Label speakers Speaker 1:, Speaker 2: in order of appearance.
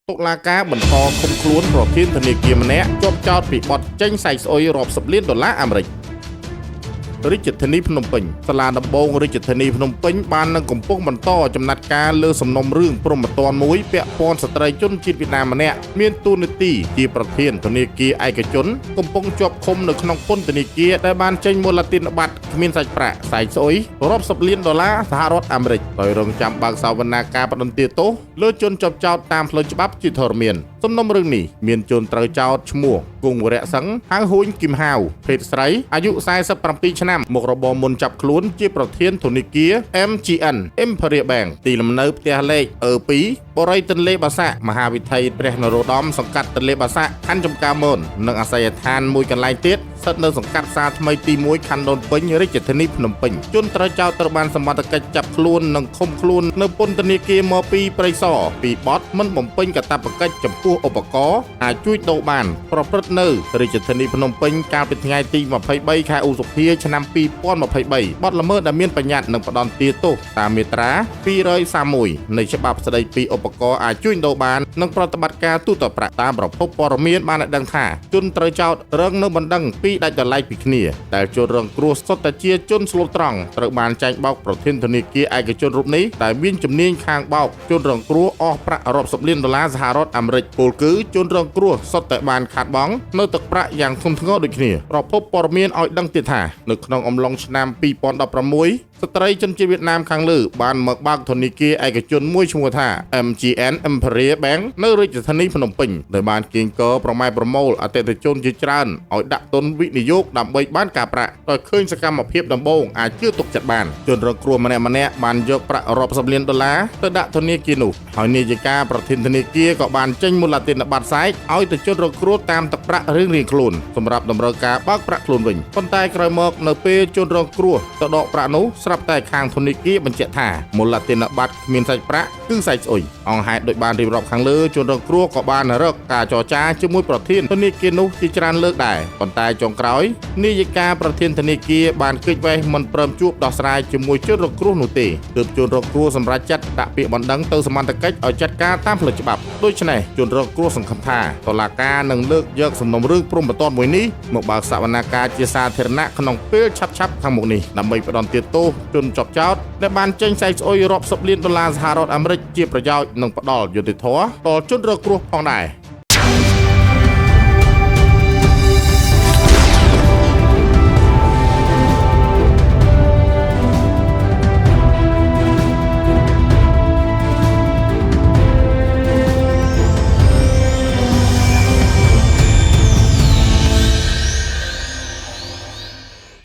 Speaker 1: តុលាការបន្តឃុំខ្លួនប្រធានធនាគារម្នាក់ជាប់ចោទពីបទចេញសាច់ស្អុយរាប់សិបលានដុល្លារអាមេរិករាជធានីភ្នំពេញសាលាដំបងរាជធានីភ្នំពេញបាននឹងកំពុងបន្តចំណាត់ការលើសំណុំរឿងព្រហ្មទណ្ឌមួយពាក់ព័ន្ធស្ត្រីជនជាតិវៀតណាមម្នាក់មានតួនាទីជាប្រធានធនាគារឯកជនកំពុងជាប់ឃុំនៅក្នុងពន្ធនាគារដែលបានចេញមូលទានប័ត្រគ្មានសាច់ប្រាក់សាច់ស្អុយរាប់សិបលានដុល្លារសហរដ្ឋអាមេរិកដោយរងចាំបើកសវនាការផ្តន្ទាទោសលើជនជាប់ចោទតាមផ្លូវច្បាប់ជាធរមានសំណុំរឿងនេះមានជនត្រូវចោទឈ្មោះគង់វរៈសឹងហៅហួយគឹមហាវភេទស្រីអាយុ47ឆ្នាំមុខរបរមុនចាប់ខ្លួនជាប្រធានធនាគារ MGN Imperial Bank ទីលំនៅផ្ទះលេខ2បរិយទន្លេបាសាក់មហាវិថីព្រះនរោត្តមសង្កាត់ទន្លេបាសាក់ខណ្ឌចំការមននិងអាស័យដ្ឋានមួយកន្លែងទៀតស្ថិតនៅសង្កាត់ផ្សារថ្មីទី1ខណ្ឌដូនពេញរាជធានីភ្នំពេញជនត្រូវចោទត្រូវបានសមត្ថកិច្ចចាប់ខ្លួននិងឃុំខ្លួននៅពន្ធនាគារមកពីព្រៃសរពីបទមិនបំពេញកាតព្វកិច្ចចំពោះឧបករណ៍អាចជួយដូរបានប្រព្រឹត្តនៅរាជធានីភ្នំពេញកាលពីថ្ងៃទី23ខែឧសភាឆ្នាំ2023បទល្មើសដែលមានបញ្ញត្តិនឹងផ្ដន្ទាទោសតាមមាត្រា231នៃច្បាប់ស្តីពីឧបករណ៍អាចជួយដូរបាននិងប្រតិបត្តិការទូទាត់ប្រាក់តាមប្រភពព័ត៌មានបានដឹងថាជនត្រូវចោទរងនៅបណ្ដឹងពីដាច់ដライពីគ្នាដែលជនរងគ្រោះសុទ្ធតែជាជនស្លូតត្រង់ត្រូវបានចែងបោកប្រធានធនាគារឯកជនរូបនេះដែលមានជំនាញខាងបោកជនរងគ្រោះអស់ប្រាក់រាប់សិបលានដុល្លារសហរដ្ឋអាមេរិកពលគឺជនរងគ្រោះសុទ្ធតែបានខាតបង់នៅទឹកប្រាក់យ៉ាងធ្ងន់ធ្ងរដូចគ្នាប្រភពព័ត៌មានឲ្យដឹងទៀតថានៅក្នុងអំឡុងឆ្នាំ2016ស្ត្រីជនជាតិវៀតណាមខាងលើបានមកបើកធនាគារឯកជនមួយឈ្មោះថា MGN Imperial Bank នៅរាជធានីភ្នំពេញដោយបានកៀងគរប្រម៉ែប្រមូលអតិថិជនជាច្រើនឲ្យដាក់ទុនវិនិយោគដើម្បីបានការប្រាក់ដោយឃើញសកម្មភាពដំបូងអាចជឿទុកចិត្តបានជនរងគ្រោះម្នាក់បានយកប្រាក់រាប់សិបលានដុល្លារទៅដាក់ធនាគារនោះហើយនាយិកាប្រធានធនាគារក៏បានចេញមូលទានប័ត្រសាយឲ្យទៅជនរងគ្រោះតាមទឹកប្រាក់រៀងៗខ្លួនសម្រាប់តម្រូវការបើកប្រាក់ខ្លួនវិញប៉ុន្តែក្រោយមកនៅពេលជនរងគ្រោះទៅដកប្រាក់នោះស្រាប់តែខាងធនាគារបញ្ជាក់ថាមូលទានប័ត្រគ្មានសាច់ប្រាក់គឺសាច់ស្អុយអង្គហេតុដោយបានរៀបរាប់ខាងលើជនរងគ្រោះក៏បានរកការចរចាជាមួយប្រធានធនាគារនោះជាច្រើនលើកដែរប៉ុន្តែចុងក្រោយនាយិកាប្រធានធនាគារបានគេចវេះមិនព្រមជួបដោះស្រាយជាមួយជនរងគ្រោះនោះទេទើបជនរងគ្រោះសម្រាប់ចាត់ដាក់ពាក្យបណ្ដឹងទៅសមត្ថកិច្ចឲ្យចាត់ការតាមផ្លូវច្បាប់ដូច្នេះជនរងគ្រោះសង្ឃឹមថាតុលាការនឹងលើកយកសំណុំរឿងព្រហ្មទណ្ឌមួយនេះមកបើកសវនាការជាសាធារណៈក្នុងពេលឆាប់ៗខាងមុខនេះដើម្បីផ្ដន្ទាទោសជនជាប់ចោទដែលបានចេញសាច់ស្អុយរាប់សិបលានដុល្លារសហរដ្ឋអាមេរិកជាប្រយោជន៍និងផ្ដល់យុត្តិធម៌ដល់ជនរងគ្រោះផងដែរ